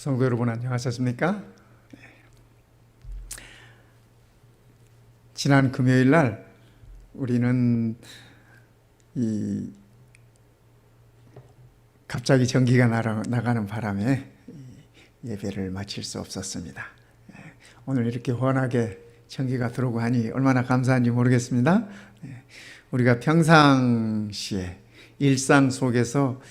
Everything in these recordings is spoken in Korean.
성도 여러분 안녕하셨습니까? 지난 금요일 날 우리는 갑자기 전기가 나가는 바람에 예배를 마칠 수 없었습니다. 오늘 이렇게 환하게 전기가 들어오고 하니 얼마나 감사한지 모르겠습니다. 우리가 평상시에 일상 속에서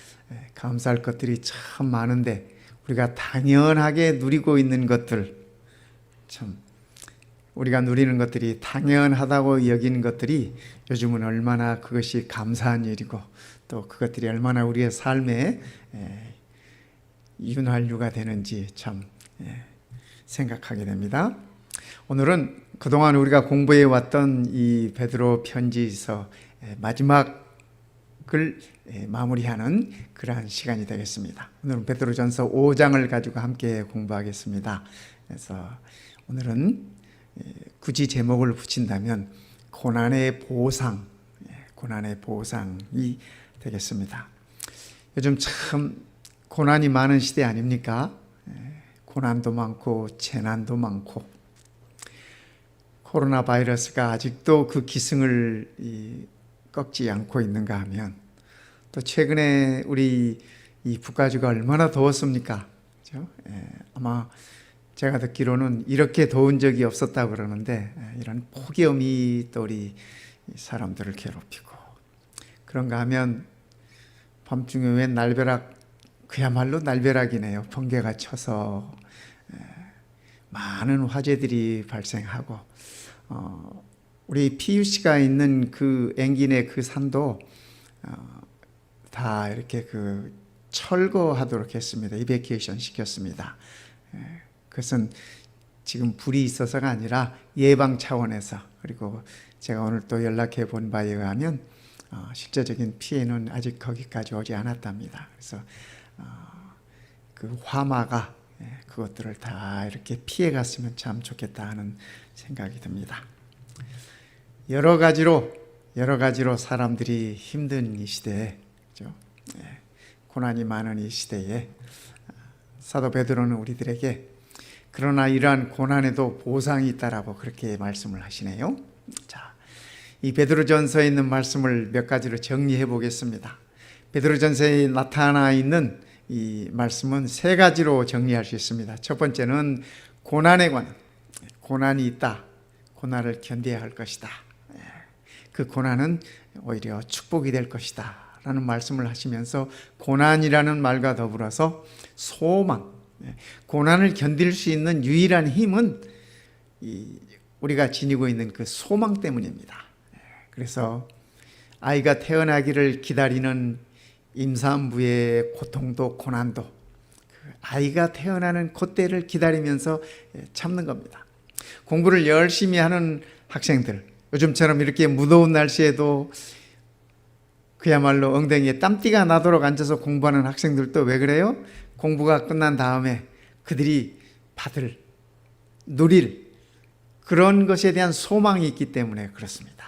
감사할 것들이 참 많은데 우리가 당연하게 누리고 있는 것들, 참 우리가 누리는 것들이 당연하다고 여기는 것들이 요즘은 얼마나 그것이 감사한 일이고 또 그것들이 얼마나 우리의 삶에 윤활유가 되는지 참 생각하게 됩니다. 오늘은 그동안 우리가 공부해 왔던 이 베드로 편지서 마지막을 마무리하는 그러한 시간이 되겠습니다. 오늘은 베드로전서 5장을 가지고 함께 공부하겠습니다. 그래서 오늘은 굳이 제목을 붙인다면 고난의 보상, 고난의 보상이 되겠습니다. 요즘 참 고난이 많은 시대 아닙니까? 고난도 많고 재난도 많고 코로나 바이러스가 아직도 그 기승을 꺾지 않고 있는가 하면 또 최근에 우리 이 북가주가 얼마나 더웠습니까? 그렇죠? 아마 제가 듣기로는 이렇게 더운 적이 없었다고 그러는데 이런 폭염이 또 우리 사람들을 괴롭히고 그런가 하면 밤중에 웬 날벼락, 그야말로 날벼락이네요. 번개가 쳐서 많은 화재들이 발생하고 우리 PUC가 있는 그 앵긴의 그 산도 다 이렇게 그 철거하도록 했습니다. 이베큐에이션 시켰습니다. 그것은 지금 불이 있어서가 아니라 예방 차원에서, 그리고 제가 오늘 또 연락해 본 바에 의하면 실제적인 피해는 아직 거기까지 오지 않았답니다. 그래서 그 화마가 그것들을 다 이렇게 피해 갔으면 참 좋겠다 하는 생각이 듭니다. 여러 가지로 사람들이 힘든 이 시대에, 그렇죠? 고난이 많은 이 시대에 사도 베드로는 우리들에게 그러나 이러한 고난에도 보상이 있다라고 그렇게 말씀을 하시네요. 자, 이 베드로전서에 있는 말씀을 몇 가지로 정리해 보겠습니다. 베드로전서에 나타나 있는 이 말씀은 세 가지로 정리할 수 있습니다. 첫 번째는 고난에 관한, 고난이 있다, 고난을 견뎌야 할 것이다, 그 고난은 오히려 축복이 될 것이다 라는 말씀을 하시면서 고난이라는 말과 더불어서 소망, 고난을 견딜 수 있는 유일한 힘은 우리가 지니고 있는 그 소망 때문입니다. 그래서 아이가 태어나기를 기다리는 임산부의 고통도 고난도 아이가 태어나는 그때를 기다리면서 참는 겁니다. 공부를 열심히 하는 학생들, 요즘처럼 이렇게 무더운 날씨에도 그야말로 엉덩이에 땀띠가 나도록 앉아서 공부하는 학생들도 왜 그래요? 공부가 끝난 다음에 그들이 누릴 그런 것에 대한 소망이 있기 때문에 그렇습니다.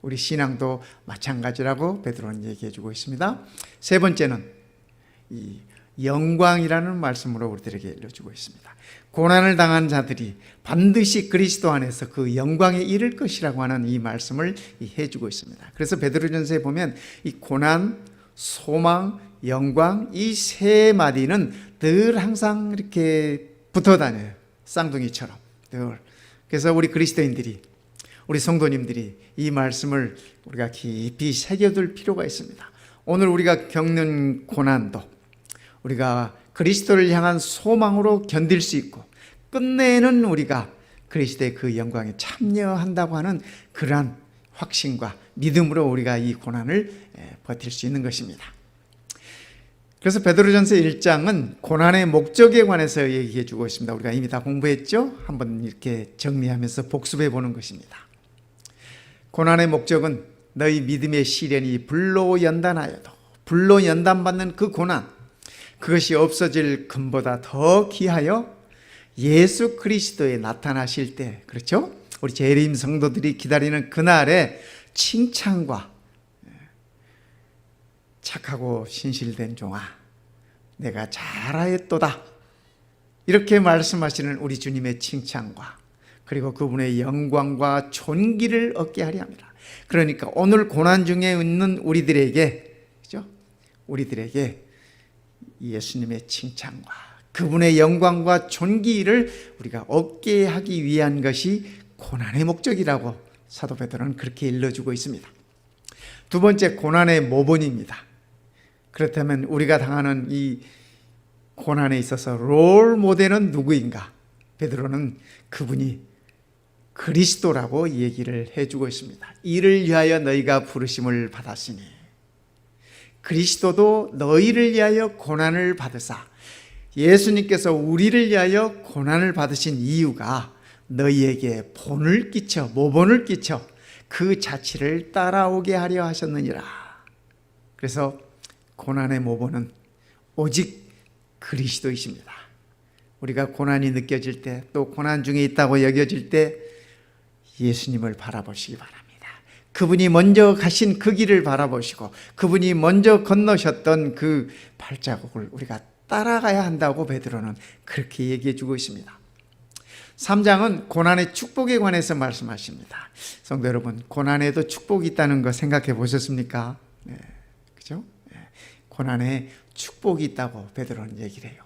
우리 신앙도 마찬가지라고 베드로는 얘기해 주고 있습니다. 세 번째는 이 영광이라는 말씀으로 우리들에게 알려주고 있습니다. 고난을 당한 자들이 반드시 그리스도 안에서 그 영광에 이를 것이라고 하는 이 말씀을 해주고 있습니다. 그래서 베드로전서에 보면 이 고난, 소망, 영광 이 세 마디는 늘 항상 이렇게 붙어 다녀요. 쌍둥이처럼 늘. 그래서 우리 그리스도인들이, 우리 성도님들이 이 말씀을 우리가 깊이 새겨둘 필요가 있습니다. 오늘 우리가 겪는 고난도 우리가 그리스도를 향한 소망으로 견딜 수 있고 끝내는 우리가 그리스도의 그 영광에 참여한다고 하는 그러한 확신과 믿음으로 우리가 이 고난을 버틸 수 있는 것입니다. 그래서 베드로전서 1장은 고난의 목적에 관해서 얘기해 주고 있습니다. 우리가 이미 다 공부했죠? 한번 이렇게 정리하면서 복습해 보는 것입니다. 고난의 목적은 너희 믿음의 시련이 불로 연단하여도 불로 연단받는 그 고난, 그것이 없어질 금보다 더 귀하여 예수 그리스도에 나타나실 때, 그렇죠? 우리 재림 성도들이 기다리는 그날에 칭찬과 착하고 신실된 종아, 내가 잘하였도다. 이렇게 말씀하시는 우리 주님의 칭찬과 그리고 그분의 영광과 존귀를 얻게 하려 합니다. 그러니까 오늘 고난 중에 있는 우리들에게, 그죠? 우리들에게 예수님의 칭찬과 그분의 영광과 존귀를 우리가 얻게 하기 위한 것이 고난의 목적이라고 사도 베드로는 그렇게 일러주고 있습니다. 두 번째, 고난의 모본입니다. 그렇다면 우리가 당하는 이 고난에 있어서 롤 모델은 누구인가? 베드로는 그분이 그리스도라고 얘기를 해주고 있습니다. 이를 위하여 너희가 부르심을 받았으니 그리스도도 너희를 위하여 고난을 받으사, 예수님께서 우리를 위하여 고난을 받으신 이유가 너희에게 본을 끼쳐, 모본을 끼쳐 그 자취를 따라오게 하려 하셨느니라. 그래서 고난의 모본은 오직 그리스도이십니다. 우리가 고난이 느껴질 때, 또 고난 중에 있다고 여겨질 때 예수님을 바라보시기 바랍니다. 그분이 먼저 가신 그 길을 바라보시고 그분이 먼저 건너셨던 그 발자국을 우리가 따라가야 한다고 베드로는 그렇게 얘기해 주고 있습니다. 3장은 고난의 축복에 관해서 말씀하십니다. 성도 여러분, 고난에도 축복이 있다는 거 생각해 보셨습니까? 네, 그죠? 네, 고난에 축복이 있다고 베드로는 얘기를 해요.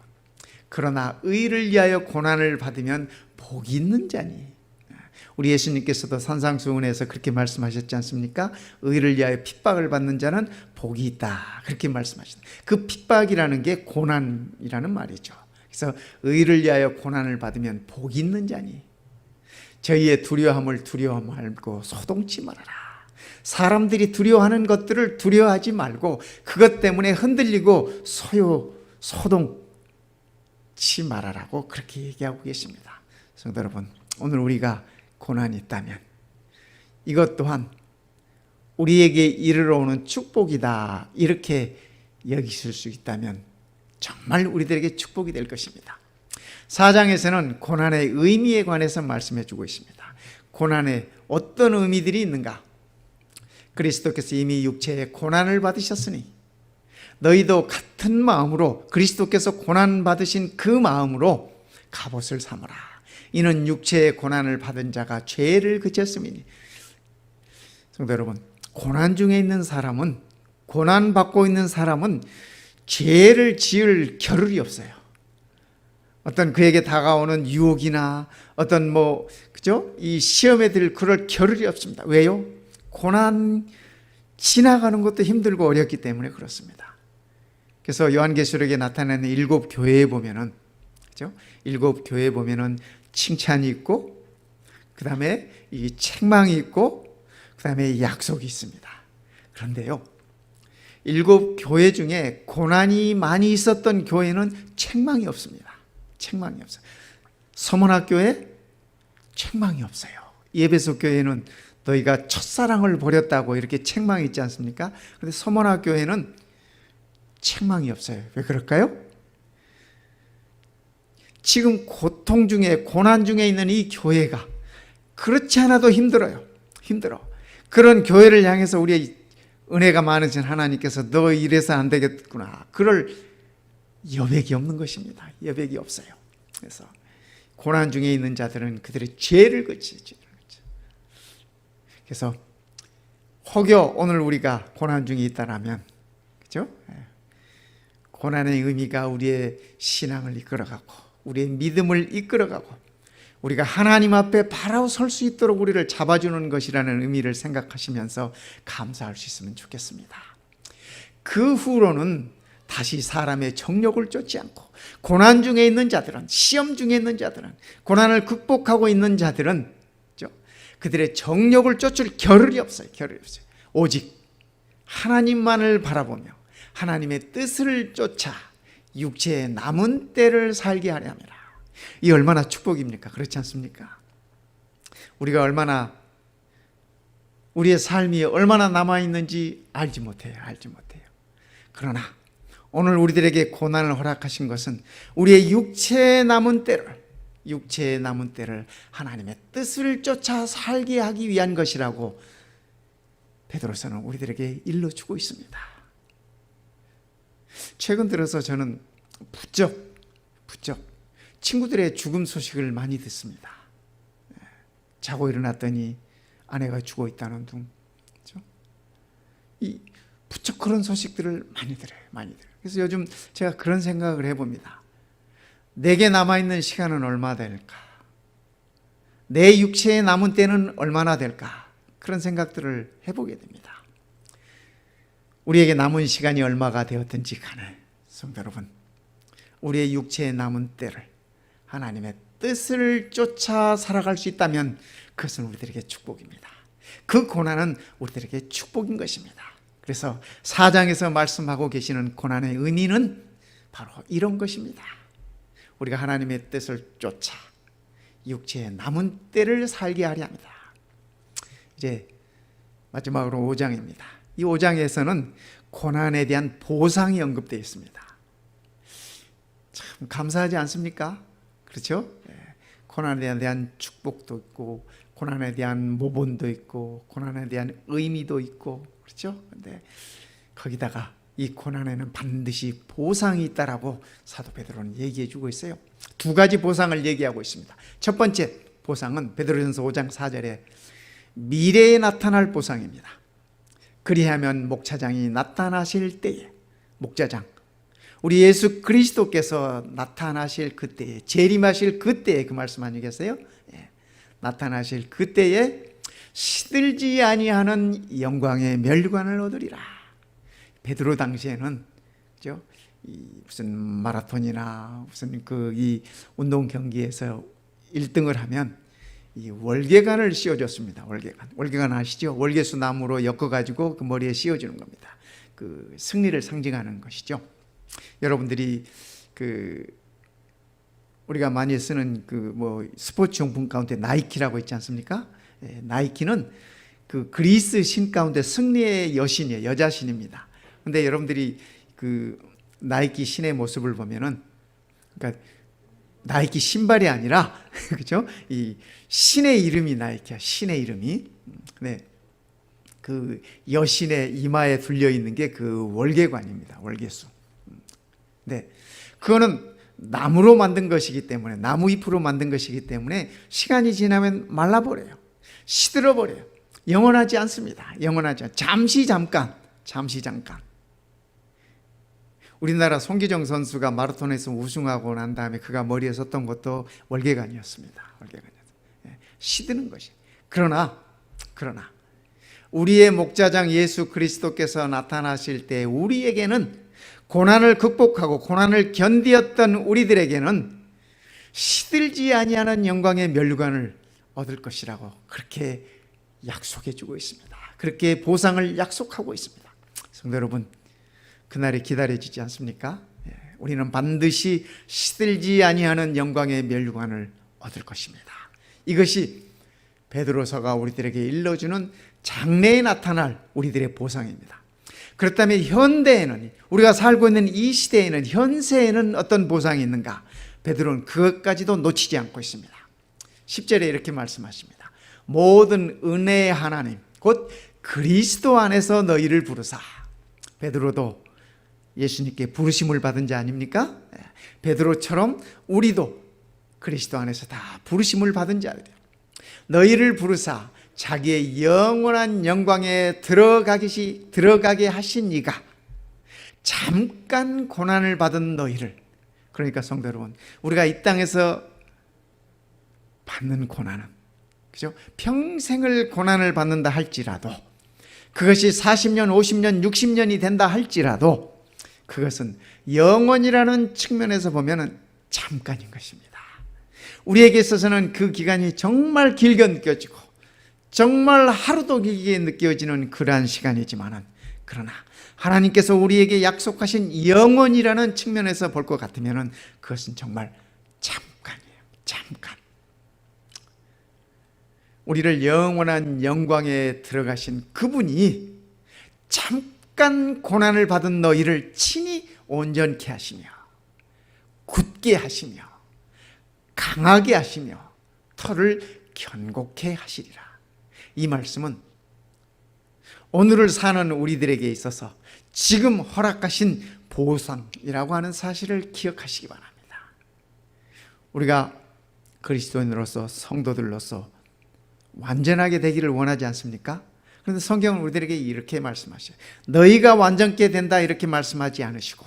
그러나 의를 위하여 고난을 받으면 복이 있는 자니. 우리 예수님께서도 산상수훈에서 그렇게 말씀하셨지 않습니까? 의를 위하여 핍박을 받는 자는 복이 있다, 그렇게 말씀하셨다. 그 핍박이라는 게 고난이라는 말이죠. 그래서 의를 위하여 고난을 받으면 복이 있는 자니 저희의 두려움을 두려워 말고 소동치 말아라. 사람들이 두려워하는 것들을 두려워하지 말고 그것 때문에 흔들리고 소동치 말아라고 그렇게 얘기하고 계십니다. 성도 여러분, 오늘 우리가 고난이 있다면 이것 또한 우리에게 이르러 오는 축복이다, 이렇게 여기실 수 있다면 정말 우리들에게 축복이 될 것입니다. 4장에서는 고난의 의미에 관해서 말씀해 주고 있습니다. 고난에 어떤 의미들이 있는가? 그리스도께서 이미 육체에 고난을 받으셨으니 너희도 같은 마음으로 그리스도께서 고난 받으신 그 마음으로 갑옷을 삼으라. 이는 육체의 고난을 받은 자가 죄를 그쳤음이니. 성도 여러분, 고난 중에 있는 사람은, 고난 받고 있는 사람은 죄를 지을 겨를이 없어요. 어떤 그에게 다가오는 유혹이나 어떤 그죠? 이 시험에 들 그럴 겨를이 없습니다. 왜요? 고난 지나가는 것도 힘들고 어렵기 때문에 그렇습니다. 그래서 요한계시록에 나타나는 7 교회에 보면은, 그죠? 7 교회에 보면은 칭찬이 있고, 그 다음에 이 책망이 있고, 그 다음에 약속이 있습니다. 그런데요, 7 교회 중에 고난이 많이 있었던 교회는 책망이 없습니다. 책망이 없어요. 서문학교에 책망이 없어요. 에베소 교회는 너희가 첫사랑을 버렸다고 이렇게 책망이 있지 않습니까? 그런데 서문학교에는 책망이 없어요. 왜 그럴까요? 지금 고통 중에, 고난 중에 있는 이 교회가 그렇지 않아도 힘들어요. 힘들어. 그런 교회를 향해서 우리의 은혜가 많으신 하나님께서 너 이래서 안 되겠구나, 그럴 여백이 없는 것입니다. 여백이 없어요. 그래서 고난 중에 있는 자들은 그들의 죄를 그치죠. 그래서 혹여 오늘 우리가 고난 중에 있다라면, 그죠? 고난의 의미가 우리의 신앙을 이끌어가고 우리의 믿음을 이끌어가고 우리가 하나님 앞에 바로 설 수 있도록 우리를 잡아주는 것이라는 의미를 생각하시면서 감사할 수 있으면 좋겠습니다. 그 후로는 다시 사람의 정욕을 쫓지 않고, 고난 중에 있는 자들은, 시험 중에 있는 자들은, 고난을 극복하고 있는 자들은 그들의 정욕을 쫓을 겨를이 없어요. 겨를이 없어요. 오직 하나님만을 바라보며 하나님의 뜻을 쫓아 육체의 남은 때를 살게 하려 합니다. 이 얼마나 축복입니까? 그렇지 않습니까? 우리가 얼마나, 우리의 삶이 얼마나 남아있는지 알지 못해요. 그러나 오늘 우리들에게 고난을 허락하신 것은 우리의 육체의 남은 때를 하나님의 뜻을 쫓아 살게 하기 위한 것이라고 베드로서는 우리들에게 일러주고 있습니다. 최근 들어서 저는 부쩍 친구들의 죽음 소식을 많이 듣습니다. 자고 일어났더니 아내가 죽어 있다는 둥. 그렇죠? 부쩍 그런 소식들을 많이 들어요. 많이 들어요. 그래서 요즘 제가 그런 생각을 해봅니다. 내게 남아있는 시간은 얼마 될까? 내 육체에 남은 때는 얼마나 될까? 그런 생각들을 해보게 됩니다. 우리에게 남은 시간이 얼마가 되었든지 간에 성도 여러분, 우리의 육체에 남은 때를 하나님의 뜻을 쫓아 살아갈 수 있다면 그것은 우리들에게 축복입니다. 그 고난은 우리들에게 축복인 것입니다. 그래서 4장에서 말씀하고 계시는 고난의 의미는 바로 이런 것입니다. 우리가 하나님의 뜻을 쫓아 육체의 남은 때를 살게 하려 합니다. 이제 마지막으로 5장입니다. 이 5장에서는 고난에 대한 보상이 언급되어 있습니다. 참 감사하지 않습니까? 그렇죠? 고난에 대한 축복도 있고, 고난에 대한 모본도 있고, 고난에 대한 의미도 있고, 그렇죠? 근데 거기다가 이 고난에는 반드시 보상이 있다라고 사도 베드로는 얘기해 주고 있어요. 두 가지 보상을 얘기하고 있습니다. 첫 번째 보상은 베드로전서 5장 4절에 미래에 나타날 보상입니다. 그리하면 목차장이 나타나실 때에, 목자장, 우리 예수 그리스도께서 나타나실 그때에, 재림하실 그때에, 그 말씀 아니겠어요? 나타나실 그때에 시들지 아니하는 영광의 멸관을 얻으리라. 베드로 당시에는 그죠? 무슨 마라톤이나 무슨 이 운동 경기에서 1등을 하면 이 월계관을 씌워줬습니다. 월계관 아시죠? 월계수 나무로 엮어가지고 그 머리에 씌워주는 겁니다. 그 승리를 상징하는 것이죠. 여러분들이 우리가 많이 쓰는 스포츠 용품 가운데 나이키라고 있지 않습니까? 나이키는 그 그리스 신 가운데 승리의 여신이에요. 여자신입니다. 근데 여러분들이 그 나이키 신의 모습을 보면은, 그러니까 나이키 신발이 아니라 그죠? 이 신의 이름이 나이키야. 신의 이름이. 네. 그 여신의 이마에 둘려 있는 게 그 월계관입니다. 월계수. 네. 그거는 나무로 만든 것이기 때문에, 나무 잎으로 만든 것이기 때문에 시간이 지나면 말라버려요. 시들어버려요. 영원하지 않습니다. 영원하지 않. 잠시 잠깐. 우리나라 송기정 선수가 마라톤에서 우승하고 난 다음에 그가 머리에 썼던 것도 월계관이었습니다. 시드는 것이. 그러나 우리의 목자장 예수 그리스도께서 나타나실 때 우리에게는, 고난을 극복하고 고난을 견디었던 우리들에게는 시들지 아니하는 영광의 멸관을 얻을 것이라고 그렇게 약속해 주고 있습니다. 그렇게 보상을 약속하고 있습니다. 성도 여러분, 그날이 기다려지지 않습니까? 우리는 반드시 시들지 아니하는 영광의 멸관을 얻을 것입니다. 이것이 베드로서가 우리들에게 일러주는 장래에 나타날 우리들의 보상입니다. 그렇다면 현대에는, 우리가 살고 있는 이 시대에는, 현세에는 어떤 보상이 있는가? 베드로는 그것까지도 놓치지 않고 있습니다. 10절에 이렇게 말씀하십니다. 모든 은혜의 하나님 곧 그리스도 안에서 너희를 부르사. 베드로도 예수님께 부르심을 받은 자 아닙니까? 베드로처럼 우리도 그리스도 안에서 다 부르심을 받은 자들이에요. 너희를 부르사 자기의 영원한 영광에 들어가게 하신 이가 잠깐 고난을 받은 너희를, 그러니까 성도 여러분, 우리가 이 땅에서 받는 고난은, 그죠? 평생을 고난을 받는다 할지라도, 그것이 40년, 50년, 60년이 된다 할지라도 그것은 영원이라는 측면에서 보면 잠깐인 것입니다. 우리에게 있어서는 그 기간이 정말 길게 느껴지고 정말 하루도 길게 느껴지는 그러한 시간이지만은, 그러나 하나님께서 우리에게 약속하신 영원이라는 측면에서 볼 것 같으면 그것은 정말 잠깐이에요. 잠깐. 우리를 영원한 영광에 들어가신 그분이 잠깐 고난을 받은 너희를 친히 온전케 하시며 굳게 하시며 강하게 하시며 터를 견고케 하시리라. 이 말씀은 오늘을 사는 우리들에게 있어서 지금 허락하신 보상이라고 하는 사실을 기억하시기 바랍니다. 우리가 그리스도인으로서 성도들로서 완전하게 되기를 원하지 않습니까? 그런데 성경은 우리들에게 이렇게 말씀하셔요. 너희가 완전케 된다 이렇게 말씀하지 않으시고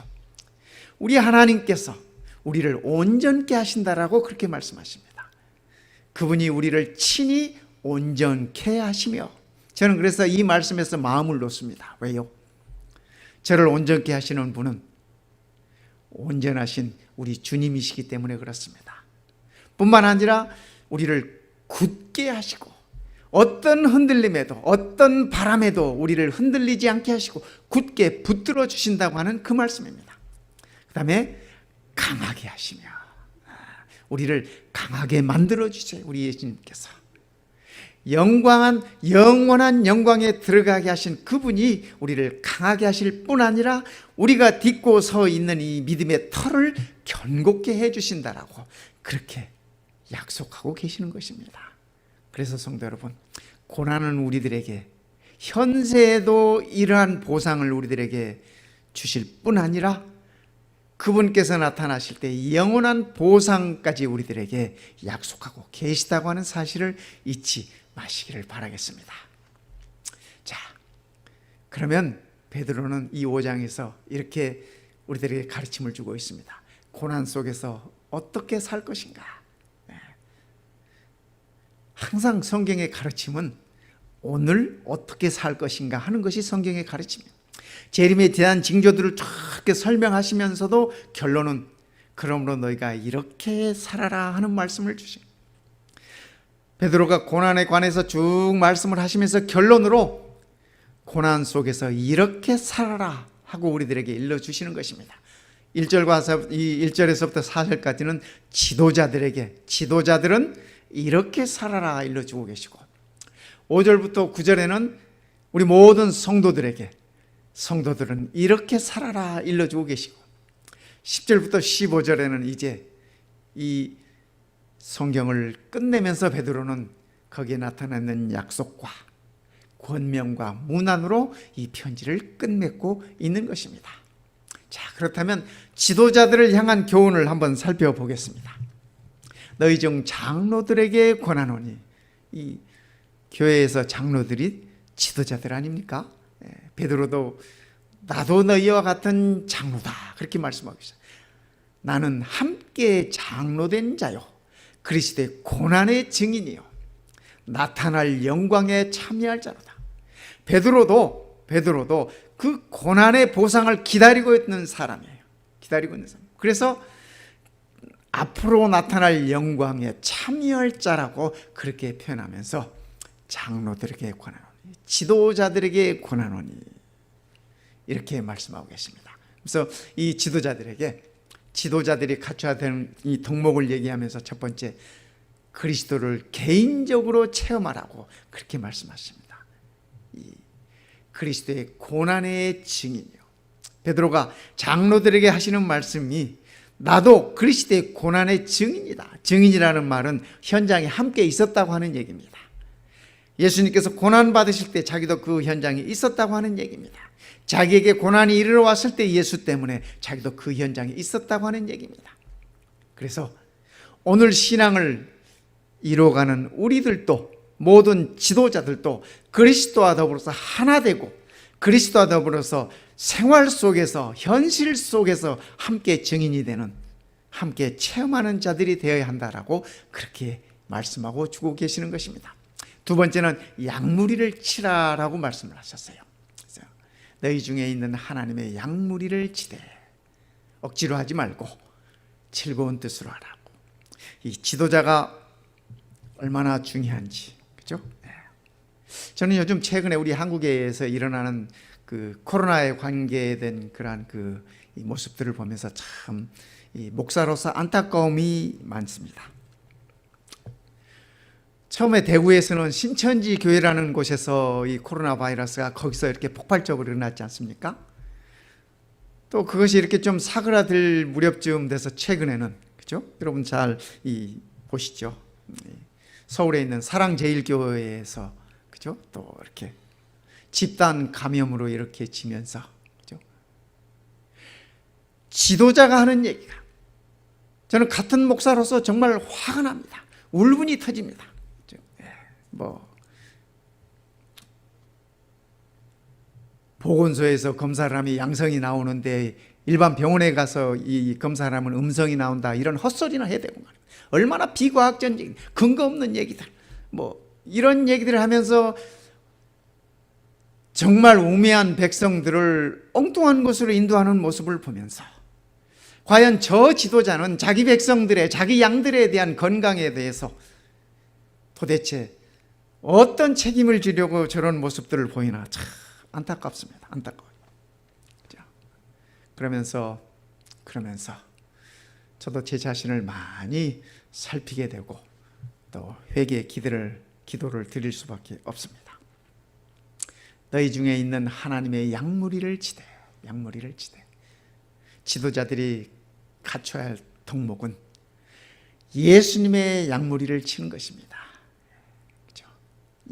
우리 하나님께서 우리를 온전케 하신다라고 그렇게 말씀하십니다. 그분이 우리를 친히 온전케 하시며, 저는 그래서 이 말씀에서 마음을 놓습니다. 왜요? 저를 온전케 하시는 분은 온전하신 우리 주님이시기 때문에 그렇습니다. 뿐만 아니라 우리를 굳게 하시고 어떤 흔들림에도 어떤 바람에도 우리를 흔들리지 않게 하시고 굳게 붙들어 주신다고 하는 그 말씀입니다. 그 다음에 강하게 하시며 우리를 강하게 만들어 주세요. 우리 예수님께서 영원한 영광에 들어가게 하신 그분이 우리를 강하게 하실 뿐 아니라 우리가 딛고 서 있는 이 믿음의 터를 견고케 해주신다라고 그렇게 약속하고 계시는 것입니다. 그래서 성도 여러분, 고난은 우리들에게 현세에도 이러한 보상을 우리들에게 주실 뿐 아니라 그분께서 나타나실 때 영원한 보상까지 우리들에게 약속하고 계시다고 하는 사실을 잊지 마시기를 바라겠습니다. 자, 그러면 베드로는 이 5장에서 이렇게 우리들에게 가르침을 주고 있습니다. 고난 속에서 어떻게 살 것인가. 항상 성경의 가르침은 오늘 어떻게 살 것인가 하는 것이 성경의 가르침이에요. 재림에 대한 징조들을 쫙 설명하시면서도 결론은 그러므로 너희가 이렇게 살아라 하는 말씀을 주십니다. 베드로가 고난에 관해서 쭉 말씀을 하시면서 결론으로 고난 속에서 이렇게 살아라 하고 우리들에게 일러주시는 것입니다. 1절에서부터 4절까지는 지도자들은 이렇게 살아라 일러주고 계시고 5절부터 9절에는 우리 모든 성도들은 이렇게 살아라 일러주고 계시고 10절부터 15절에는 이제 이 성경을 끝내면서 베드로는 거기에 나타나는 약속과 권면과 문안으로 이 편지를 끝맺고 있는 것입니다. 자, 그렇다면 지도자들을 향한 교훈을 한번 살펴보겠습니다. 너희 중 장로들에게 권하노니, 이 교회에서 장로들이 지도자들 아닙니까? 베드로도 나도 너희와 같은 장로다 그렇게 말씀하고 있어요. 나는 함께 장로된 자요 그리스도의 고난의 증인이요 나타날 영광에 참여할 자로다. 베드로도 그 고난의 보상을 기다리고 있는 사람이에요. 그래서 앞으로 나타날 영광에 참여할 자라고 그렇게 표현하면서 장로들에게 권하노니, 지도자들에게 권하노니 이렇게 말씀하고 계십니다. 그래서 이 지도자들이 갖춰야 되는 이 덕목을 얘기하면서 첫 번째, 그리스도를 개인적으로 체험하라고 그렇게 말씀하십니다. 이 그리스도의 고난의 증인이요. 베드로가 장로들에게 하시는 말씀이 나도 그리스도의 고난의 증인이다. 증인이라는 말은 현장에 함께 있었다고 하는 얘기입니다. 예수님께서 고난 받으실 때 자기도 그 현장에 있었다고 하는 얘기입니다. 자기에게 고난이 이르러 왔을 때 예수 때문에 자기도 그 현장에 있었다고 하는 얘기입니다. 그래서 오늘 신앙을 이루어가는 우리들도, 모든 지도자들도 그리스도와 더불어서 하나 되고 그리스도와 더불어서 생활 속에서, 현실 속에서 함께 증인이 되는, 함께 체험하는 자들이 되어야 한다라고 그렇게 말씀하고 주고 계시는 것입니다. 두 번째는 양무리를 치라라고 말씀을 하셨어요. 너희 중에 있는 하나님의 양무리를 치되 억지로 하지 말고 즐거운 뜻으로 하라고. 이 지도자가 얼마나 중요한지, 그죠? 저는 요즘 최근에 우리 한국에서 일어나는 그 코로나에 관계된 그러한 그 모습들을 보면서 참 이 목사로서 안타까움이 많습니다. 처음에 대구에서는 신천지 교회라는 곳에서 이 코로나 바이러스가 거기서 이렇게 폭발적으로 일어났지 않습니까? 또 그것이 이렇게 좀 사그라들 무렵쯤 돼서 최근에는, 그죠? 여러분 잘 보시죠. 서울에 있는 사랑제일교회에서, 그죠? 또 이렇게 집단 감염으로 이렇게 지면서, 그죠? 지도자가 하는 얘기가 저는 같은 목사로서 정말 화가 납니다. 울분이 터집니다. 보건소에서 검사를 하면 양성이 나오는데 일반 병원에 가서 이 검사를 하면 음성이 나온다, 이런 헛소리나 해야 되고 말이에요. 얼마나 비과학적인 근거 없는 얘기들, 이런 얘기들을 하면서 정말 우매한 백성들을 엉뚱한 곳으로 인도하는 모습을 보면서, 과연 저 지도자는 자기 백성들의, 자기 양들에 대한 건강에 대해서 도대체 어떤 책임을 지려고 저런 모습들을 보이나, 참 안타깝습니다. 안타까워요. 그러면서 저도 제 자신을 많이 살피게 되고 또 회개의 기도를 드릴 수밖에 없습니다. 너희 중에 있는 하나님의 양무리를 치되, 지도자들이 갖춰야 할 덕목은 예수님의 양무리를 치는 것입니다. 그렇죠?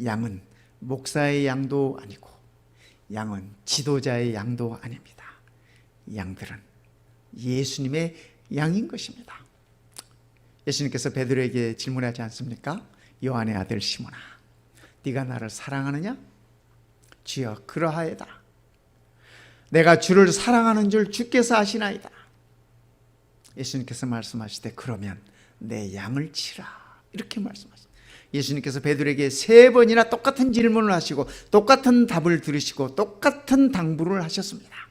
양은 목사의 양도 아니고, 양은 지도자의 양도 아닙니다. 양들은 예수님의 양인 것입니다. 예수님께서 베드로에게 질문하지 않습니까? 요한의 아들 시몬아, 네가 나를 사랑하느냐? 주여 그러하이다. 내가 주를 사랑하는 줄 주께서 아시나이다. 예수님께서 말씀하시되 그러면 내 양을 치라, 이렇게 말씀하셨습니다. 예수님께서 베드로에게 3번이나 똑같은 질문을 하시고 똑같은 답을 들으시고 똑같은 당부를 하셨습니다.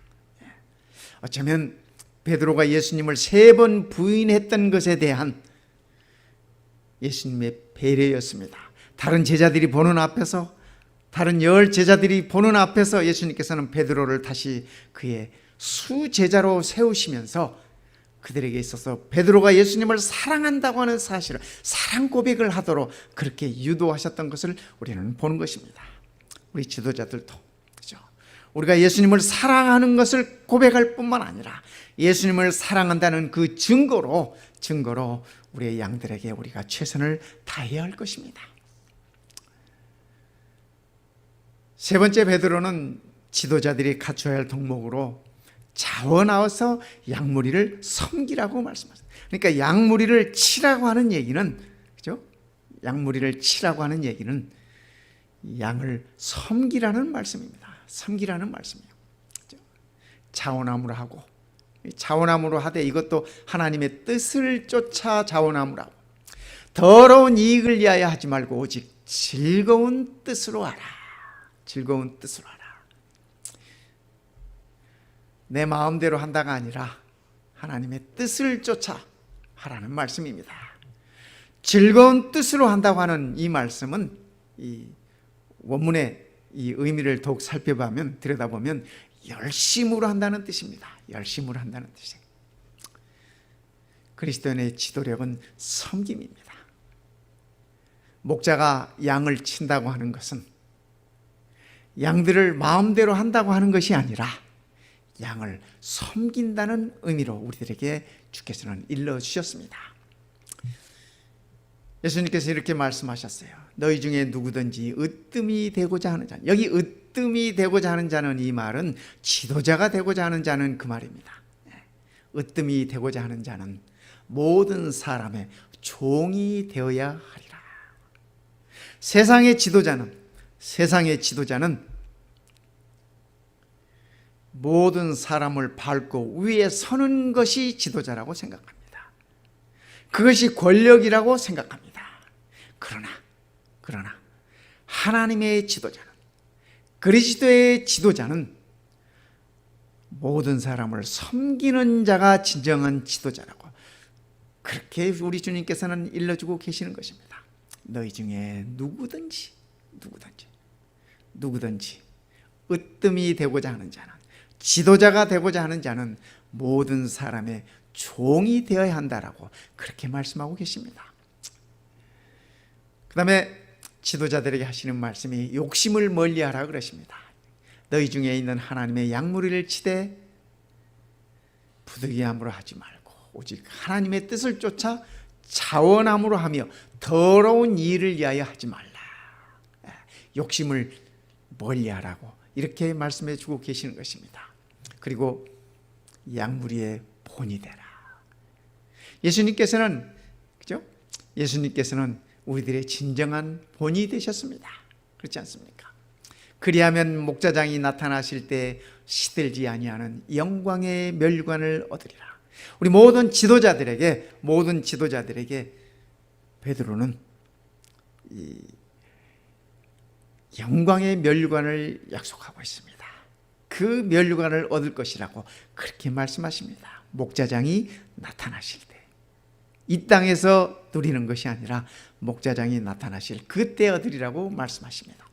어쩌면 베드로가 예수님을 3번 부인했던 것에 대한 예수님의 배려였습니다. 다른 제자들이 보는 앞에서, 다른 10 제자들이 보는 앞에서 예수님께서는 베드로를 다시 그의 수제자로 세우시면서 그들에게 있어서 베드로가 예수님을 사랑한다고 하는 사실을, 사랑 고백을 하도록 그렇게 유도하셨던 것을 우리는 보는 것입니다. 우리 지도자들도 그렇죠? 우리가 예수님을 사랑하는 것을 고백할 뿐만 아니라 예수님을 사랑한다는 그 증거로 우리의 양들에게 우리가 최선을 다해야 할 것입니다. 3번째, 베드로는 지도자들이 갖춰야 할 덕목으로 자원하여서 양무리를 섬기라고 말씀하셨습니다. 그러니까 양무리를 치라고 하는 얘기는, 그죠? 양무리를 치라고 하는 얘기는 양을 섬기라는 말씀입니다. 섬기라는 말씀이에요. 자원함으로 하고, 자원함으로 하되 이것도 하나님의 뜻을 쫓아 자원함으로 하고, 더러운 이익을 위하여 하지 말고 오직 즐거운 뜻으로 하라. 즐거운 뜻으로 하라. 내 마음대로 한다가 아니라 하나님의 뜻을 쫓아 하라는 말씀입니다. 즐거운 뜻으로 한다고 하는 이 말씀은 이 원문의 이 의미를 더욱 살펴보면, 들여다보면 열심으로 한다는 뜻입니다. 열심으로 한다는 뜻이에요. 그리스도인의 지도력은 섬김입니다. 목자가 양을 친다고 하는 것은 양들을 마음대로 한다고 하는 것이 아니라 양을 섬긴다는 의미로 우리들에게 주께서는 일러주셨습니다. 예수님께서 이렇게 말씀하셨어요. 너희 중에 누구든지 으뜸이 되고자 하는 자는, 여기 으뜸이 되고자 하는 자는, 이 말은 지도자가 되고자 하는 자는 그 말입니다. 으뜸이 되고자 하는 자는 모든 사람의 종이 되어야 하리라. 세상의 지도자는 모든 사람을 밟고 위에 서는 것이 지도자라고 생각합니다. 그것이 권력이라고 생각합니다. 그러나 하나님의 지도자는, 그리스도의 지도자는 모든 사람을 섬기는 자가 진정한 지도자라고, 그렇게 우리 주님께서는 일러주고 계시는 것입니다. 너희 중에 누구든지 으뜸이 되고자 하는 자는, 지도자가 되고자 하는 자는 모든 사람의 종이 되어야 한다라고 그렇게 말씀하고 계십니다. 그 다음에 지도자들에게 하시는 말씀이 욕심을 멀리하라 그러십니다. 너희 중에 있는 하나님의 양무리를 치되 부득이함으로 하지 말고 오직 하나님의 뜻을 쫓아 자원함으로 하며 더러운 일을 위하여 하지 말라. 욕심을 멀리하라고 이렇게 말씀해 주고 계시는 것입니다. 그리고 양무리의 본이 되라. 예수님께서는, 그죠? 예수님께서는 우리들의 진정한 본이 되셨습니다. 그렇지 않습니까? 그리하면 목자장이 나타나실 때 시들지 아니하는 영광의 멸관을 얻으리라. 우리 모든 지도자들에게 베드로는 이 영광의 멸관을 약속하고 있습니다. 그 멸관을 얻을 것이라고 그렇게 말씀하십니다. 목자장이 나타나실 때, 이 땅에서 누리는 것이 아니라 목자장이 나타나실 그때 얻으리라고 말씀하십니다.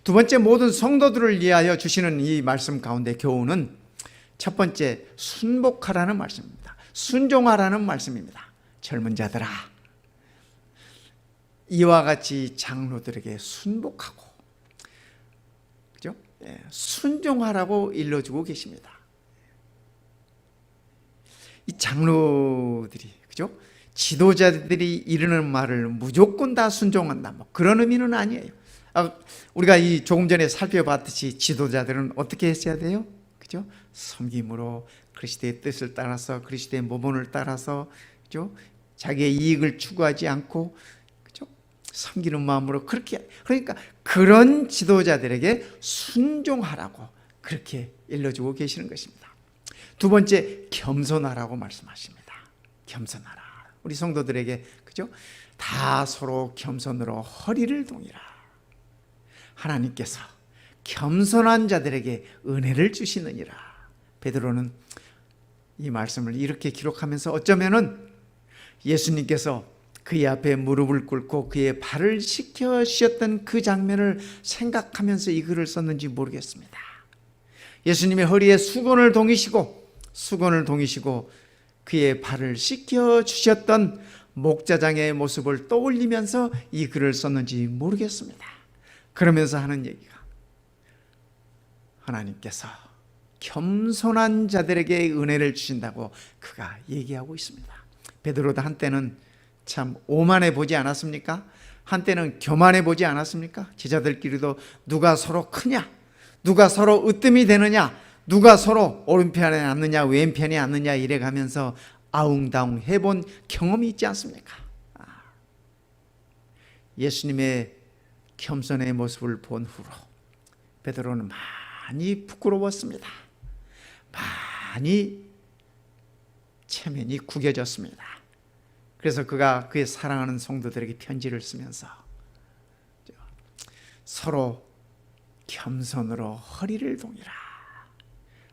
두 번째, 모든 성도들을 위하여 주시는 이 말씀 가운데 교훈은 첫 번째, 순복하라는 말씀입니다. 순종하라는 말씀입니다. 젊은 자들아, 이와 같이 장로들에게 순복하고, 그죠? 순종하라고 일러주고 계십니다. 이 장로들이, 그죠? 지도자들이 이르는 말을 무조건 다 순종한다, 뭐 그런 의미는 아니에요. 우리가 조금 전에 살펴봤듯이 지도자들은 어떻게 했어야 돼요? 그죠? 섬김으로 그리스도의 뜻을 따라서, 그리스도의 모본을 따라서, 그죠? 자기의 이익을 추구하지 않고, 그죠? 섬기는 마음으로 그렇게, 그러니까 그런 지도자들에게 순종하라고 그렇게 일러주고 계시는 것입니다. 두 번째, 겸손하라고 말씀하십니다. 겸손하라. 우리 성도들에게, 그죠? 다 서로 겸손으로 허리를 동이라. 하나님께서 겸손한 자들에게 은혜를 주시느니라. 베드로는 이 말씀을 이렇게 기록하면서 어쩌면은 예수님께서 그의 앞에 무릎을 꿇고 그의 발을 씻겨 주셨던 그 장면을 생각하면서 이 글을 썼는지 모르겠습니다. 예수님의 허리에 수건을 동이시고 그의 발을 씻겨 주셨던 목자장의 모습을 떠올리면서 이 글을 썼는지 모르겠습니다. 그러면서 하는 얘기가, 하나님께서 겸손한 자들에게 은혜를 주신다고 그가 얘기하고 있습니다. 베드로도 한때는 참 오만해 보지 않았습니까? 한때는 교만해 보지 않았습니까? 제자들끼리도 누가 서로 크냐, 누가 서로 으뜸이 되느냐, 누가 서로 오른편에 앉느냐 왼편에 앉느냐 이래 가면서 아웅다웅 해본 경험이 있지 않습니까? 예수님의 겸손의 모습을 본 후로 베드로는 많이 부끄러웠습니다. 많이 체면이 구겨졌습니다. 그래서 그가 그의 사랑하는 성도들에게 편지를 쓰면서 서로 겸손으로 허리를 동이라.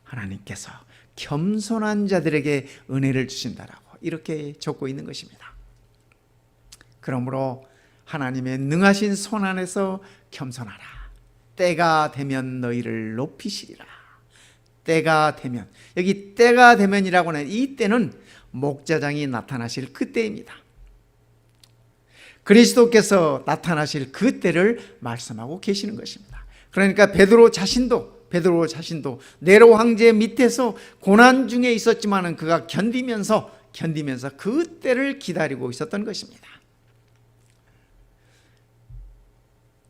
하나님께서 겸손한 자들에게 은혜를 주신다라고 이렇게 적고 있는 것입니다. 그러므로 하나님의 능하신 손 안에서 겸손하라. 때가 되면 너희를 높이시리라. 때가 되면, 여기 때가 되면이라고 하는 이 때는 목자장이 나타나실 그 때입니다. 그리스도께서 나타나실 그 때를 말씀하고 계시는 것입니다. 그러니까 베드로 자신도 네로 황제 밑에서 고난 중에 있었지만은 그가 견디면서 그 때를 기다리고 있었던 것입니다.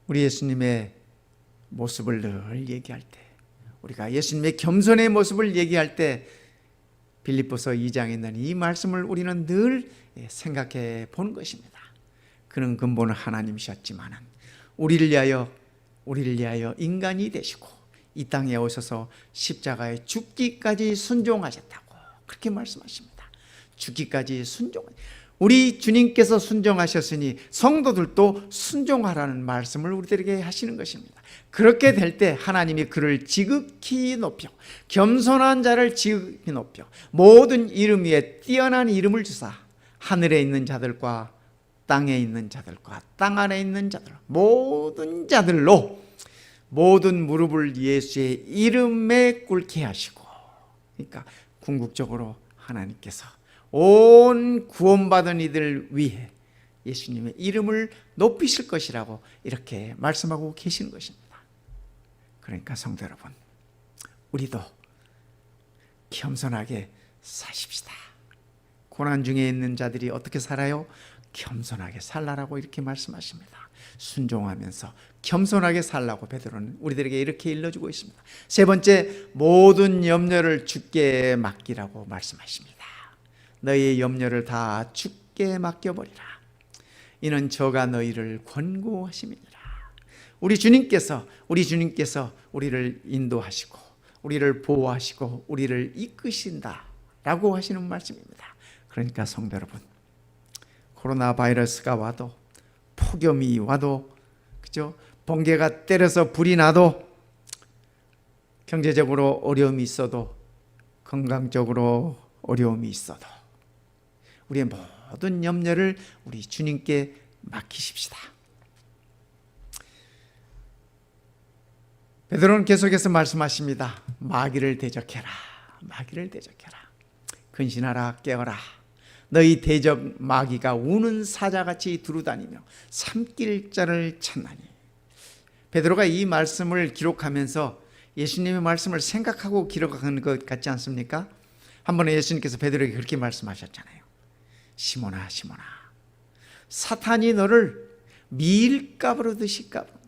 우리 예수님의 모습을 늘 얘기할 때, 우리가 예수님의 겸손의 모습을 얘기할 때 빌립보서 2장에 있는 이 말씀을 우리는 늘 생각해 보는 것입니다. 그는 근본은 하나님이셨지만은 우리를 위하여 인간이 되시고 이 땅에 오셔서 십자가에 죽기까지 순종하셨다고 그렇게 말씀하십니다. 죽기까지 순종. 우리 주님께서 순종하셨으니 성도들도 순종하라는 말씀을 우리들에게 하시는 것입니다. 그렇게 될 때 하나님이 그를 지극히 높여, 겸손한 자를 지극히 높여 모든 이름 위에 뛰어난 이름을 주사 하늘에 있는 자들과 땅에 있는 자들과 땅 안에 있는 자들, 모든 자들로 모든 무릎을 예수의 이름에 꿇게 하시고, 그러니까 궁극적으로 하나님께서 온 구원받은 이들 위해 예수님의 이름을 높이실 것이라고 이렇게 말씀하고 계시는 것입니다. 그러니까 성도 여러분, 우리도 겸손하게 사십시다. 고난 중에 있는 자들이 어떻게 살아요? 겸손하게 살라라고 이렇게 말씀하십니다. 순종하면서 겸손하게 살라고 베드로는 우리들에게 이렇게 일러주고 있습니다. 세 번째, 모든 염려를 주께 맡기라고 말씀하십니다. 너희의 염려를 다 주께 맡겨버리라. 이는 저가 너희를 권고하심이니라. 우리 주님께서 우리를 인도하시고 우리를 보호하시고 우리를 이끄신다라고 하시는 말씀입니다. 그러니까 성도 여러분, 코로나 바이러스가 와도, 폭염이 와도, 그죠? 번개가 때려서 불이 나도, 경제적으로 어려움이 있어도, 건강적으로 어려움이 있어도 우리의 모든 염려를 우리 주님께 맡기십시다. 베드로는 계속해서 말씀하십니다. 마귀를 대적해라. 마귀를 대적해라. 근신하라. 깨어라. 너희 대적 마귀가 우는 사자같이 두루다니며 삼킬 자를 찾나니. 베드로가 이 말씀을 기록하면서 예수님의 말씀을 생각하고 기록한 것 같지 않습니까? 한 번에 예수님께서 베드로에게 그렇게 말씀하셨잖아요. 시몬아, 시몬아, 사탄이 너를 밀가부로 드실까 보나.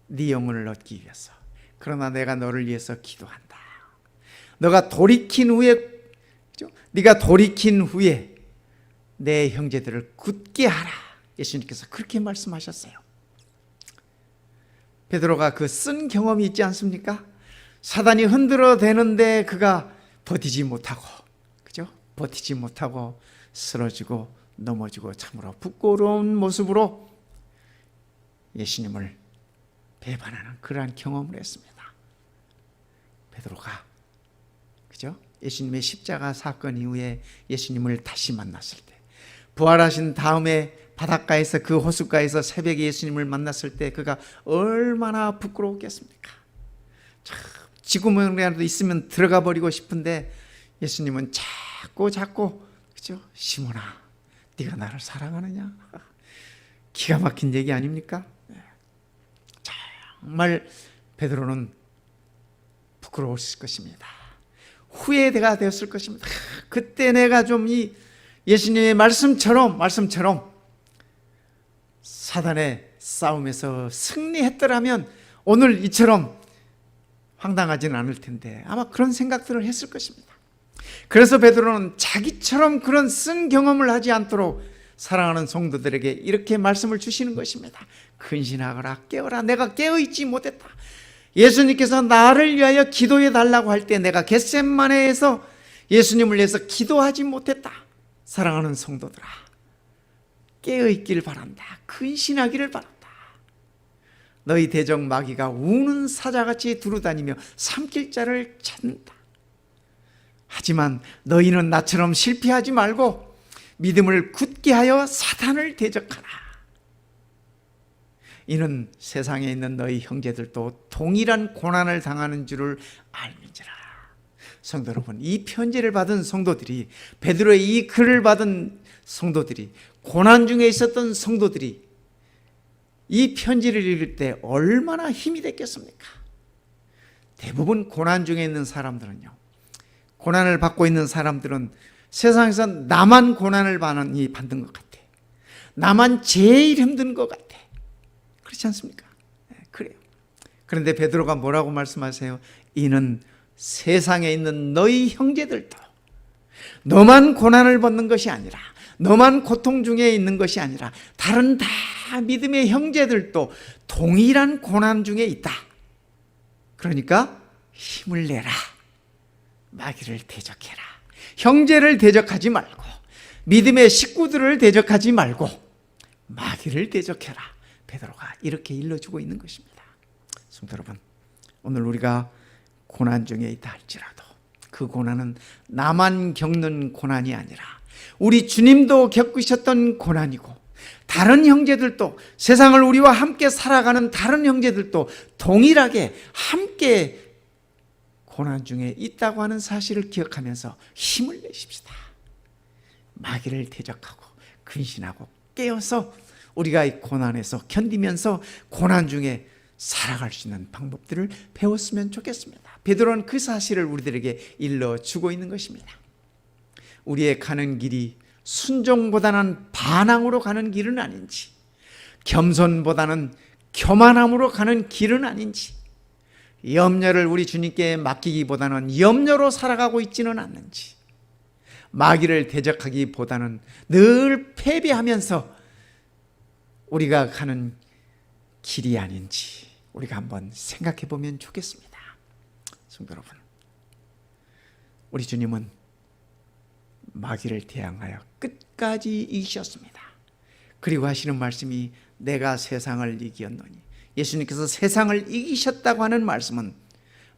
네 영혼을 얻기 위해서. 그러나 내가 너를 위해서 기도한다. 네가 돌이킨 후에 내 형제들을 굳게 하라. 예수님께서 그렇게 말씀하셨어요. 베드로가 그 쓴 경험이 있지 않습니까? 사단이 흔들어대는데 그가 버티지 못하고, 그죠? 버티지 못하고 쓰러지고 넘어지고 참으로 부끄러운 모습으로 예수님을 배반하는 그러한 경험을 했습니다. 베드로가, 그죠? 예수님의 십자가 사건 이후에 예수님을 다시 만났을 때, 부활하신 다음에 바닷가에서, 그 호숫가에서 새벽에 예수님을 만났을 때 그가 얼마나 부끄러웠겠습니까? 참 지구멍이라도 있으면 들어가 버리고 싶은데 예수님은 자꾸 그죠? 시몬아, 네가 나를 사랑하느냐? 기가 막힌 얘기 아닙니까? 정말 베드로는 부끄러웠을 것입니다. 후회가 되었을 것입니다. 그때 내가 좀 이 예수님의 말씀처럼 사단의 싸움에서 승리했더라면 오늘 이처럼 황당하지는 않을 텐데, 아마 그런 생각들을 했을 것입니다. 그래서 베드로는 자기처럼 그런 쓴 경험을 하지 않도록 사랑하는 성도들에게 이렇게 말씀을 주시는 것입니다. 근신하거라. 깨어라. 내가 깨어있지 못했다. 예수님께서 나를 위하여 기도해 달라고 할 때 내가 겟세마네에서 예수님을 위해서 기도하지 못했다. 사랑하는 성도들아, 깨어있기를 바란다. 근신하기를 바란다. 너희 대적 마귀가 우는 사자같이 두루다니며 삼킬 자를 찾는다. 하지만 너희는 나처럼 실패하지 말고 믿음을 굳게 하여 사탄을 대적하라. 이는 세상에 있는 너희 형제들도 동일한 고난을 당하는 줄을 알미지라. 성도 여러분, 이 편지를 받은 성도들이, 베드로의 이 글을 받은 성도들이, 고난 중에 있었던 성도들이 이 편지를 읽을 때 얼마나 힘이 됐겠습니까? 대부분 고난 중에 있는 사람들은요, 고난을 받고 있는 사람들은 세상에서 나만 고난을 받는 것 같아. 나만 제일 힘든 것 같아. 그렇지 않습니까? 그래요. 그런데 베드로가 뭐라고 말씀하세요? 이는 세상에 있는 너희 형제들도 너만 고난을 받는 것이 아니라, 너만 고통 중에 있는 것이 아니라 다른 다 믿음의 형제들도 동일한 고난 중에 있다. 그러니까 힘을 내라. 마귀를 대적해라. 형제를 대적하지 말고, 믿음의 식구들을 대적하지 말고 마귀를 대적해라. 베드로가 이렇게 일러주고 있는 것입니다. 성도 여러분, 오늘 우리가 고난 중에 있다 할지라도 그 고난은 나만 겪는 고난이 아니라 우리 주님도 겪으셨던 고난이고, 다른 형제들도, 세상을 우리와 함께 살아가는 다른 형제들도 동일하게 함께 고난 중에 있다고 하는 사실을 기억하면서 힘을 내십시다. 마귀를 대적하고 근신하고 깨어서 우리가 이 고난에서 견디면서 고난 중에 살아갈 수 있는 방법들을 배웠으면 좋겠습니다. 베드로는 그 사실을 우리들에게 일러주고 있는 것입니다. 우리의 가는 길이 순종보다는 반항으로 가는 길은 아닌지, 겸손보다는 교만함으로 가는 길은 아닌지, 염려를 우리 주님께 맡기기보다는 염려로 살아가고 있지는 않는지, 마귀를 대적하기보다는 늘 패배하면서 우리가 가는 길이 아닌지 우리가 한번 생각해 보면 좋겠습니다. 성도 여러분, 우리 주님은 마귀를 대항하여 끝까지 이기셨습니다. 그리고 하시는 말씀이 내가 세상을 이기었노니, 예수님께서 세상을 이기셨다고 하는 말씀은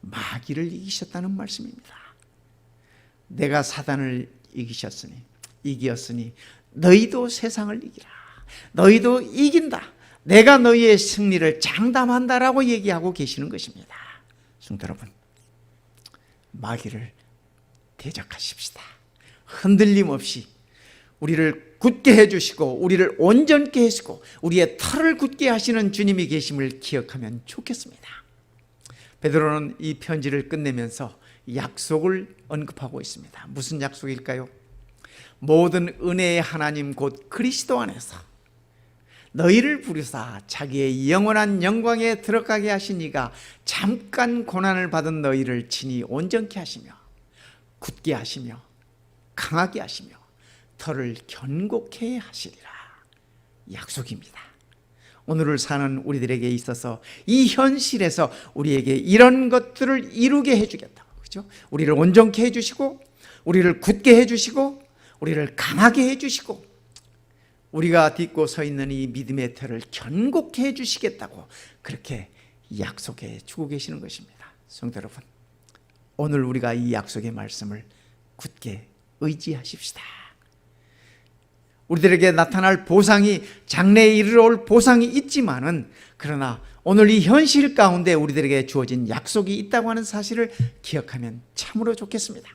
마귀를 이기셨다는 말씀입니다. 내가 사단을 이기었으니 너희도 세상을 이기라. 너희도 이긴다. 내가 너희의 승리를 장담한다라고 얘기하고 계시는 것입니다. 성도 여러분, 마귀를 대적하십시다. 흔들림 없이 우리를 굳게 해주시고 우리를 온전케 해주시고 우리의 털을 굳게 하시는 주님이 계심을 기억하면 좋겠습니다. 베드로는 이 편지를 끝내면서 약속을 언급하고 있습니다. 무슨 약속일까요? 모든 은혜의 하나님 곧 그리스도 안에서 너희를 부르사 자기의 영원한 영광에 들어가게 하신 이가 잠깐 고난을 받은 너희를 친히 온전케 하시며 굳게 하시며 강하게 하시며 털을 견고케 하시리라. 약속입니다. 오늘을 사는 우리들에게 있어서 이 현실에서 우리에게 이런 것들을 이루게 해주겠다고, 그렇죠? 우리를 온전케 해주시고 우리를 굳게 해주시고 우리를 강하게 해주시고 우리가 딛고 서 있는 이 믿음의 털을 견고케 해주시겠다고 그렇게 약속해 주고 계시는 것입니다. 성도 여러분, 오늘 우리가 이 약속의 말씀을 굳게 의지하십시다. 우리들에게 나타날 보상이, 장래에 이르러올 보상이 있지만은, 그러나 오늘 이 현실 가운데 우리들에게 주어진 약속이 있다고 하는 사실을 기억하면 참으로 좋겠습니다.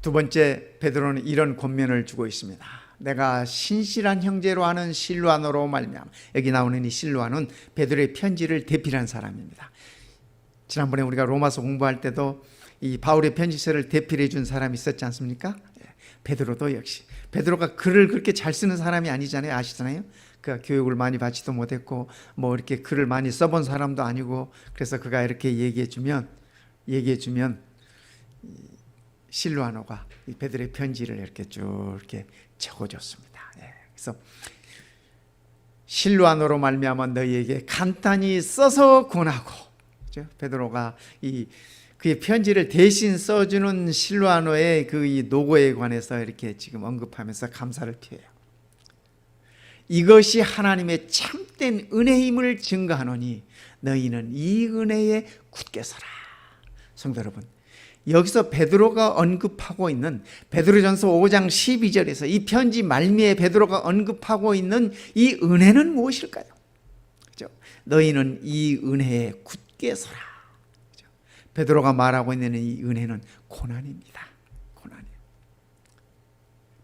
두 번째, 베드로는 이런 권면을 주고 있습니다. 내가 신실한 형제로 하는 실로아노로 말미암아. 여기 나오는 이 실로아는 베드로의 편지를 대필한 사람입니다. 지난번에 우리가 로마서 공부할 때도 이 바울의 편지서를 대필해 준 사람이 있었지 않습니까? 베드로도 역시, 베드로가 글을 그렇게 잘 쓰는 사람이 아니잖아요. 아시잖아요. 그가 교육을 많이 받지도 못했고 뭐 이렇게 글을 많이 써본 사람도 아니고, 그래서 그가 이렇게 얘기해 주면 실로아노가 베드로의 편지를 이렇게 쭉 이렇게 적어줬습니다. 그래서 실로아노로 말미암아 너희에게 간단히 써서 권하고, 그렇죠? 베드로가 그의 편지를 대신 써주는 실로아노의 그 이 노고에 관해서 이렇게 지금 언급하면서 감사를 표해요. 이것이 하나님의 참된 은혜임을 증거하노니 너희는 이 은혜에 굳게 서라. 성도 여러분, 여기서 베드로가 언급하고 있는 베드로전서 5장 12절에서 이 편지 말미에 베드로가 언급하고 있는 이 은혜는 무엇일까요? 그렇죠? 너희는 이 은혜에 굳게 서라. 그렇죠? 베드로가 말하고 있는 이 은혜는 고난입니다. 고난이에요.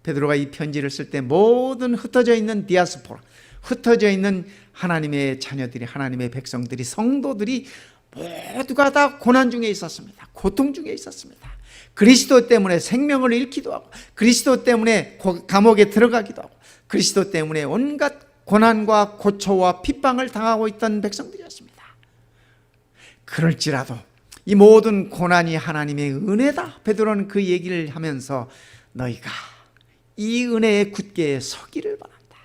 베드로가 이 편지를 쓸 때 모든 흩어져 있는 디아스포라, 흩어져 있는 하나님의 자녀들이, 하나님의 백성들이, 성도들이 모두가 다 고난 중에 있었습니다. 고통 중에 있었습니다. 그리스도 때문에 생명을 잃기도 하고, 그리스도 때문에 감옥에 들어가기도 하고, 그리스도 때문에 온갖 고난과 고초와 핍박을 당하고 있던 백성들이었습니다. 그럴지라도 이 모든 고난이 하나님의 은혜다, 베드로는 그 얘기를 하면서 너희가 이 은혜에 굳게 서기를 바란다.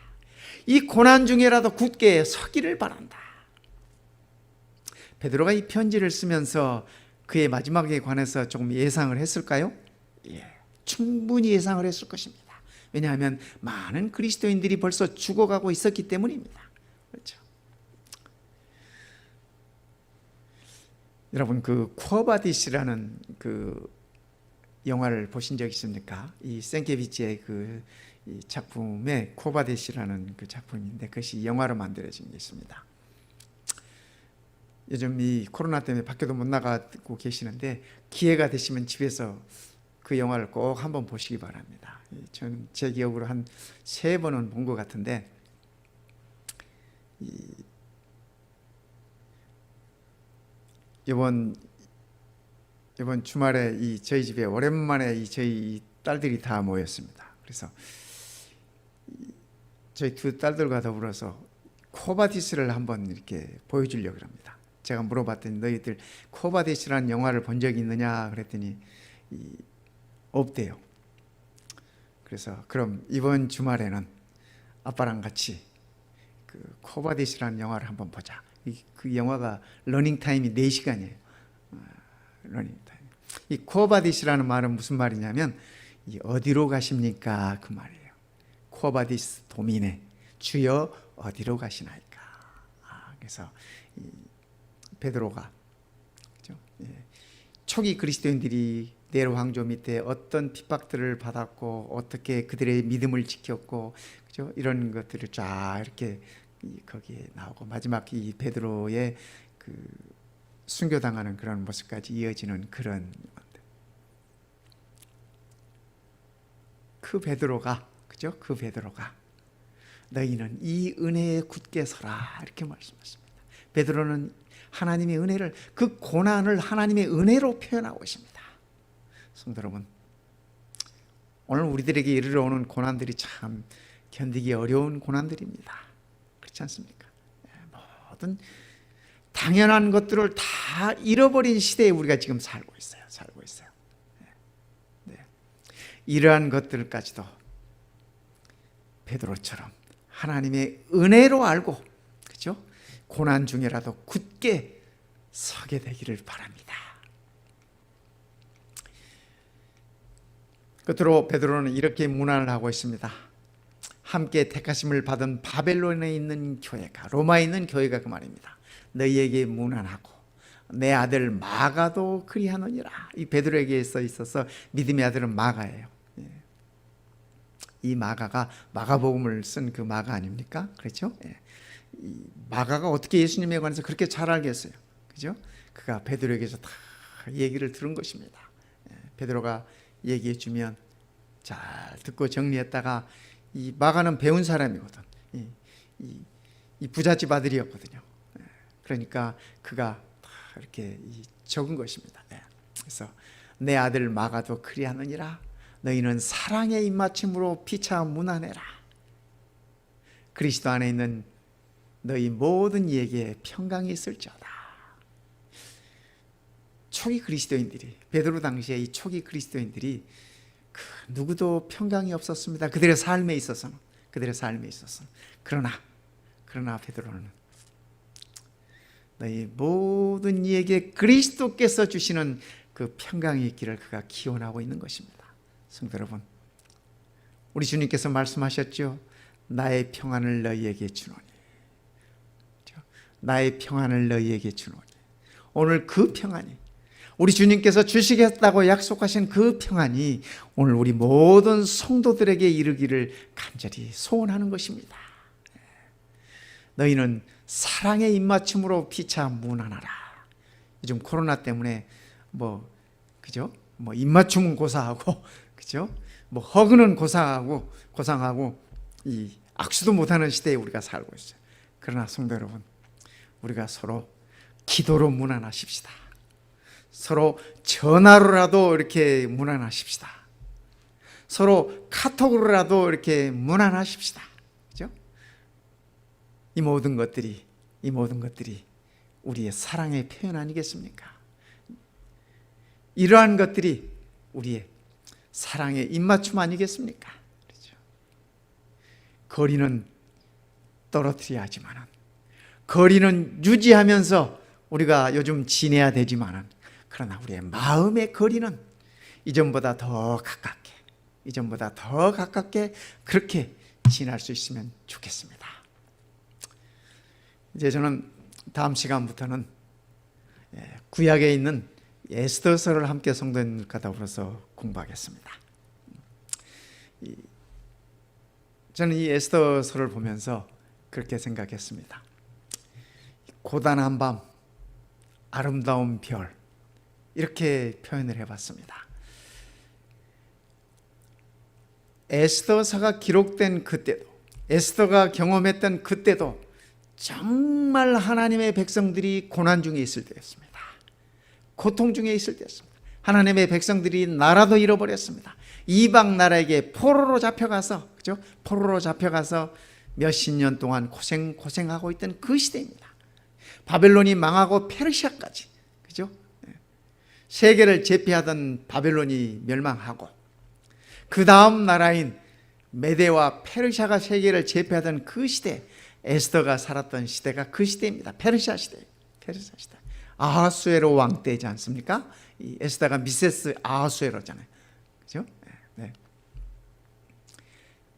이 고난 중에라도 굳게 서기를 바란다. 베드로가 이 편지를 쓰면서 그의 마지막에 관해서 조금 예상을 했을까요? 충분히 예상을 했을 것입니다. 왜냐하면 많은 그리스도인들이 벌써 죽어가고 있었기 때문입니다. 그렇죠? 여러분, 그 쿠어바디시라는 그 영화를 보신 적 있습니까? 이 생케비치의 이 작품에 쿠어바디시라는 그 작품인데 그것이 영화로 만들어진 게 있습니다. 요즘 이 코로나 때문에 밖에도 못 나가고 계시는데 기회가 되시면 집에서 그 영화를 꼭 한번 보시기 바랍니다. 저는 제 기억으로 한 3번은 본 것 같은데, 이번 주말에 저희 집에 오랜만에 저희 딸들이 다 모였습니다. 그래서 저희 2 딸들과 더불어서 코바디스를 한번 이렇게 보여주려고 합니다. 제가 물어봤더니 너희들 코바디스라는 영화를 본 적이 있느냐 그랬더니 없대요. 그래서 그럼 이번 주말에는 아빠랑 같이 그 코바디스라는 영화를 한번 보자. 그 영화가 러닝타임이 4시간이에요. 러닝타임. 이 코바디스라는 말은 무슨 말이냐면 어디로 가십니까? 그 말이에요. 코바디스 도미네, 주여 어디로 가시나이까. 그래서 베드로가 그렇죠? 초기 그리스도인들이 네로 황조 밑에 어떤 핍박들을 받았고 어떻게 그들의 믿음을 지켰고 그렇죠? 이런 것들을 쫙 이렇게 거기에 나오고 마지막 이 베드로의 그 순교당하는 그런 모습까지 이어지는 그런 그 베드로가 그죠? 그 베드로가 너희는 이 은혜에 굳게 서라 이렇게 말씀하십니다. 베드로는 하나님의 은혜를 그 고난을 하나님의 은혜로 표현하고 있습니다. 성도 여러분, 오늘 우리들에게 이르러 오는 고난들이 참 견디기 어려운 고난들입니다. 그렇지 않습니까? 모든 당연한 것들을 다 잃어버린 시대에 우리가 지금 살고 있어요. 이러한 것들까지도 베드로처럼 하나님의 은혜로 알고 그죠? 고난 중에라도 굳게 서게 되기를 바랍니다. 끝으로 베드로는 이렇게 문안을 하고 있습니다. 함께 택하심을 받은 바벨론에 있는 교회가, 로마에 있는 교회가 그 말입니다. 너희에게 문안하고 내 아들 마가도 그리하노니라. 이 베드로에게 써 있어서 믿음의 아들은 마가예요. 이 마가가 마가복음을 쓴 그 마가 아닙니까? 그렇죠? 이 마가가 어떻게 예수님에 관해서 그렇게 잘 알겠어요? 그죠? 그가 베드로에게서 다 얘기를 들은 것입니다. 베드로가 얘기해 주면 잘 듣고 정리했다가 이 마가는 배운 사람이거든. 이 부잣집 아들이었거든요. 그러니까 그가 다 이렇게 적은 것입니다. 그래서 내 아들 마가도 그리하느니라. 너희는 사랑의 입맞춤으로 피차 문안해라. 그리스도 안에 있는 너희 모든 이에게 평강이 있을지어다. 초기 그리스도인들이, 베드로 당시에 이 초기 그리스도인들이 누구도 평강이 없었습니다. 그들의 삶에 있어서는. 그러나 베드로는 너희 모든 이에게 그리스도께서 주시는 그 평강이 있기를 그가 기원하고 있는 것입니다. 성도 여러분, 우리 주님께서 말씀하셨죠. 나의 평안을 너희에게 주노니. 나의 평안을 너희에게 주노니. 오늘 그 평안이, 우리 주님께서 주시겠다고 약속하신 그 평안이 오늘 우리 모든 성도들에게 이르기를 간절히 소원하는 것입니다. 너희는 사랑의 입맞춤으로 피차 문안하라. 요즘 코로나 때문에 그죠? 입맞춤은 고사하고 그죠? 허그는 고상하고 이 악수도 못하는 시대에 우리가 살고 있어요. 그러나 성도 여러분, 우리가 서로 기도로 문안하십시다. 서로 전화로라도 이렇게 문안하십시다. 서로 카톡으로라도 이렇게 문안하십시다. 그죠? 이 모든 것들이 우리의 사랑의 표현 아니겠습니까? 이러한 것들이 우리의 사랑의 입맞춤 아니겠습니까? 그렇죠? 거리는 떨어뜨려야 하지만, 거리는 유지하면서 우리가 요즘 지내야 되지만, 그러나 우리의 마음의 거리는 이전보다 더 가깝게 그렇게 지날 수 있으면 좋겠습니다. 이제 저는 다음 시간부터는 구약에 있는 에스더서를 함께 성도님들과 더불어서 공부하겠습니다. 저는 이 에스더서를 보면서 그렇게 생각했습니다. 고단한 밤, 아름다운 별, 이렇게 표현을 해봤습니다. 에스더서가 기록된 그때도, 에스더가 경험했던 그때도 정말 하나님의 백성들이 고난 중에 있을 때였습니다. 고통 중에 있을 때였습니다. 하나님의 백성들이 나라도 잃어버렸습니다. 이방 나라에게 포로로 잡혀가서, 그죠? 포로로 잡혀가서 몇십 년 동안 고생하고 있던 그 시대입니다. 바벨론이 망하고 페르시아까지, 그죠? 세계를 제패하던 바벨론이 멸망하고 그 다음 나라인 메데와 페르시아가 세계를 제패하던 그 시대, 에스더가 살았던 시대가 그 시대입니다. 페르시아 시대. 페르시아 시대. 아하수에로 왕 때지 않습니까? 이 에스더가 미세스 아하수에로잖아요. 그죠? 네.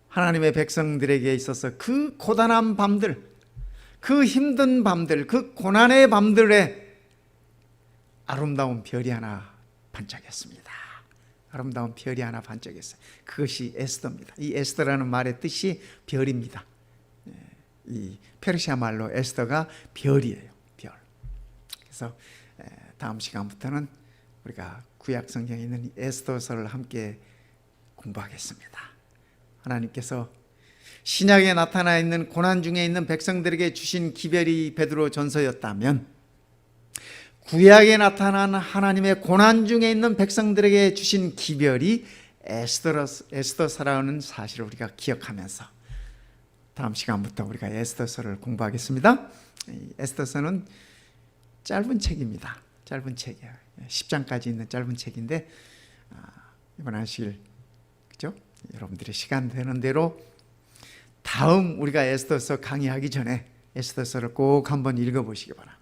하나님의 백성들에게 있어서 그 고단한 밤들, 그 힘든 밤들, 그 고난의 밤들에 아름다운 별이 하나 반짝였습니다. 아름다운 별이 하나 반짝였어요. 그것이 에스더입니다. 이 에스더라는 말의 뜻이 별입니다. 이 페르시아 말로 에스더가 별이에요. 별. 그래서 다음 시간부터는 우리가 구약 성경에 있는 이 에스더서를 함께 공부하겠습니다. 하나님께서 신약에 나타나 있는 고난 중에 있는 백성들에게 주신 기별이 베드로 전서였다면, 구약에 나타난 하나님의 고난 중에 있는 백성들에게 주신 기별이 에스더서라는 사실을 우리가 기억하면서 다음 시간부터 우리가 에스더서를 공부하겠습니다. 에스더서는 짧은 책입니다. 짧은 책이에요. 10장까지 있는 짧은 책인데 이번 하실, 그죠? 여러분들의 시간 되는 대로 다음 우리가 에스더서 강의하기 전에 에스더서를 꼭 한번 읽어보시기 바랍니다.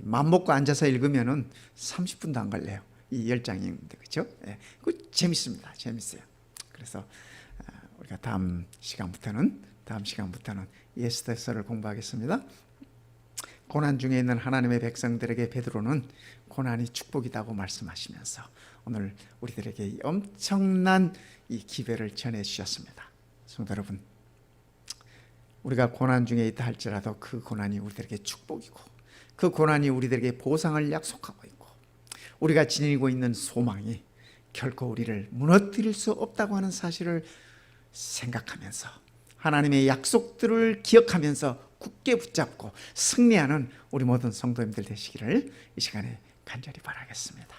맘 먹고 앉아서 읽으면은 30분도 안 걸려요. 이 10장인데, 그렇죠? 그 재밌습니다. 재밌어요. 그래서 우리가 다음 시간부터는 에스더서를 공부하겠습니다. 고난 중에 있는 하나님의 백성들에게 베드로는 고난이 축복이라고 말씀하시면서 오늘 우리들에게 이 엄청난 이 기별을 전해 주셨습니다. 성도 여러분, 우리가 고난 중에 있다 할지라도 그 고난이 우리들에게 축복이고, 그 고난이 우리들에게 보상을 약속하고 있고, 우리가 지니고 있는 소망이 결코 우리를 무너뜨릴 수 없다고 하는 사실을 생각하면서 하나님의 약속들을 기억하면서 굳게 붙잡고 승리하는 우리 모든 성도님들 되시기를 이 시간에 간절히 바라겠습니다.